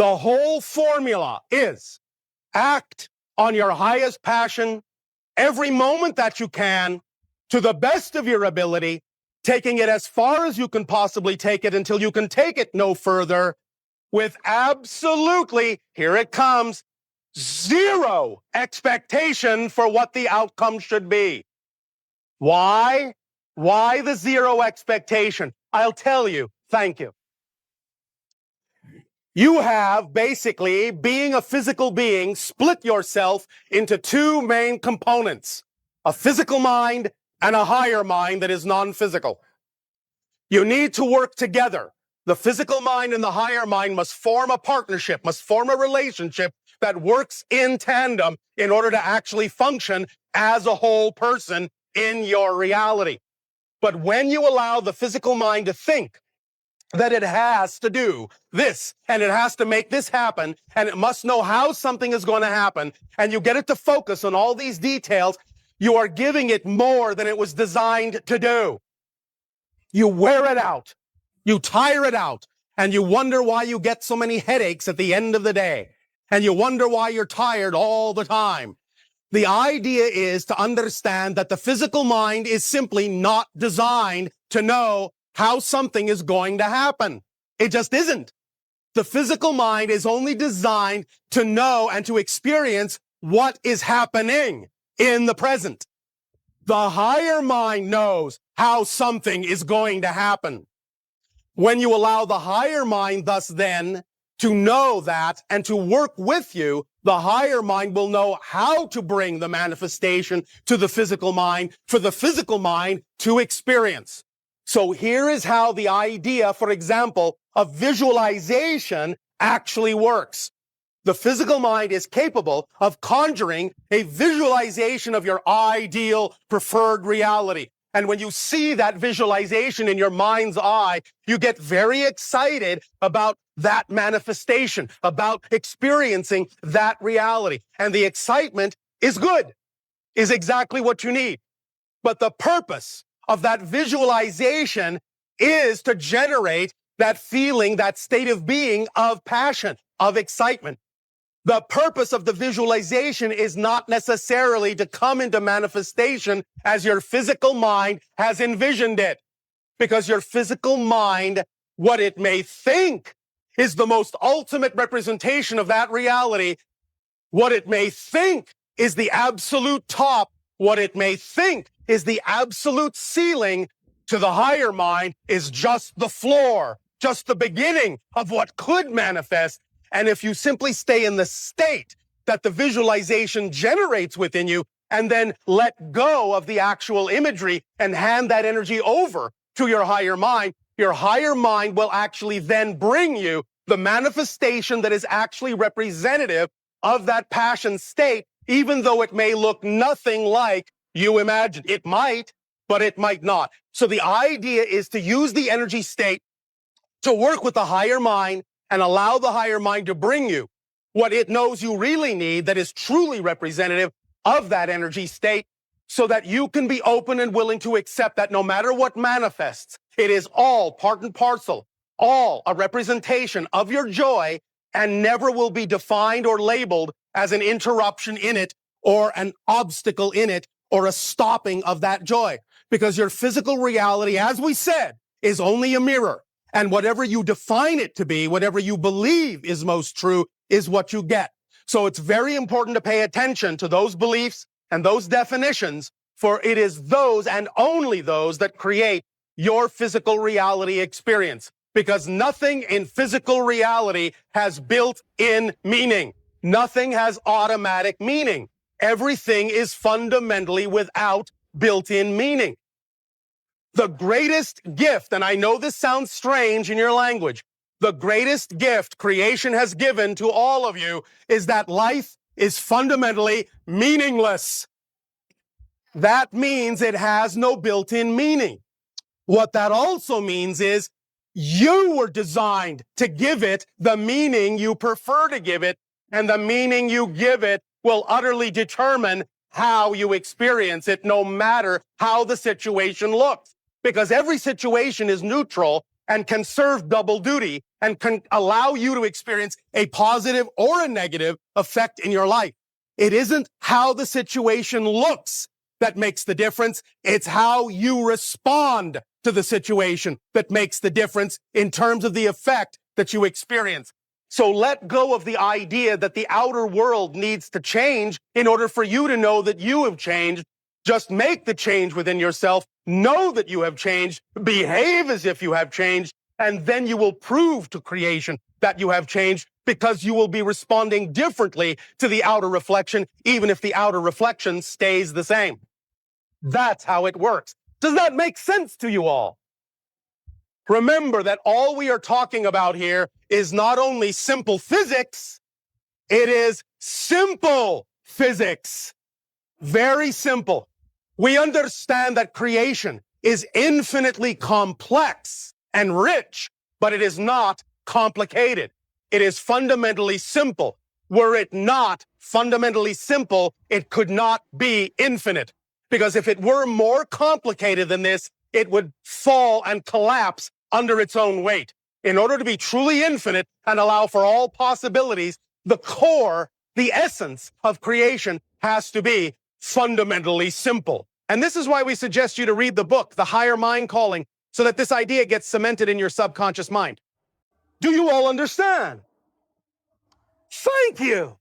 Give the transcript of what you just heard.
The whole formula is act on your highest passion every moment that you can to the best of your ability, taking it as far as you can possibly take it until you can take it no further, with absolutely, here it comes, zero expectation for what the outcome should be. Why? Why the zero expectation? I'll tell you. Thank you. You have basically, being a physical being, split yourself into two main components, a physical mind and a higher mind that is non-physical. You need to work together. The physical mind and the higher mind must form a partnership, must form a relationship that works in tandem in order to actually function as a whole person in your reality. But when you allow the physical mind to think that it has to do this, and it has to make this happen, and it must know how something is going to happen, and you get it to focus on all these details, you are giving it more than it was designed to do. You wear it out, you tire it out, and you wonder why you get so many headaches at the end of the day, and you wonder why you're tired all the time. The idea is to understand that the physical mind is simply not designed to know how something is going to happen. It just isn't. The physical mind is only designed to know and to experience what is happening in the present. The higher mind knows how something is going to happen. When you allow the higher mind thus then to know that and to work with you, the higher mind will know how to bring the manifestation to the physical mind for the physical mind to experience. So here is how the idea, for example, of visualization actually works. The physical mind is capable of conjuring a visualization of your ideal preferred reality. And when you see that visualization in your mind's eye, you get very excited about that manifestation, about experiencing that reality. And the excitement is good, is exactly what you need. But the purpose of that visualization is to generate that feeling, that state of being of passion, of excitement. The purpose of the visualization is not necessarily to come into manifestation as your physical mind has envisioned it. Because your physical mind, what it may think is the most ultimate representation of that reality. What it may think is the absolute top. What it may think is the absolute ceiling. To the higher mind is just the floor, just the beginning of what could manifest. And if you simply stay in the state that the visualization generates within you and then let go of the actual imagery and hand that energy over to your higher mind will actually then bring you the manifestation that is actually representative of that passion state, even though it may look nothing like you imagined. It might, but it might not. So the idea is to use the energy state to work with the higher mind and allow the higher mind to bring you what it knows you really need that is truly representative of that energy state, so that you can be open and willing to accept that no matter what manifests, it is all part and parcel, all a representation of your joy, and never will be defined or labeled as an interruption in it or an obstacle in it or a stopping of that joy. Because your physical reality, as we said, is only a mirror. And whatever you define it to be, whatever you believe is most true, is what you get. So it's very important to pay attention to those beliefs and those definitions, for it is those and only those that create your physical reality experience. Because nothing in physical reality has built-in meaning. Nothing has automatic meaning. Everything is fundamentally without built-in meaning. The greatest gift, and I know this sounds strange in your language, the greatest gift creation has given to all of you is that life is fundamentally meaningless. That means it has no built-in meaning. What that also means is you were designed to give it the meaning you prefer to give it, and the meaning you give it will utterly determine how you experience it, no matter how the situation looks. Because every situation is neutral and can serve double duty and can allow you to experience a positive or a negative effect in your life. It isn't how the situation looks that makes the difference. It's how you respond to the situation that makes the difference in terms of the effect that you experience. So let go of the idea that the outer world needs to change in order for you to know that you have changed. Just make the change within yourself, know that you have changed, behave as if you have changed, and then you will prove to creation that you have changed because you will be responding differently to the outer reflection, even if the outer reflection stays the same. That's how it works. Does that make sense to you all? Remember that all we are talking about here is not only simple physics, it is simple physics. Very simple. We understand that creation is infinitely complex and rich, but it is not complicated. It is fundamentally simple. Were it not fundamentally simple, it could not be infinite. Because if it were more complicated than this, it would fall and collapse under its own weight. In order to be truly infinite and allow for all possibilities, the core, the essence of creation has to be fundamentally simple. And this is why we suggest you to read the book, The Higher Mind Calling, so that this idea gets cemented in your subconscious mind. Do you all understand? Thank you.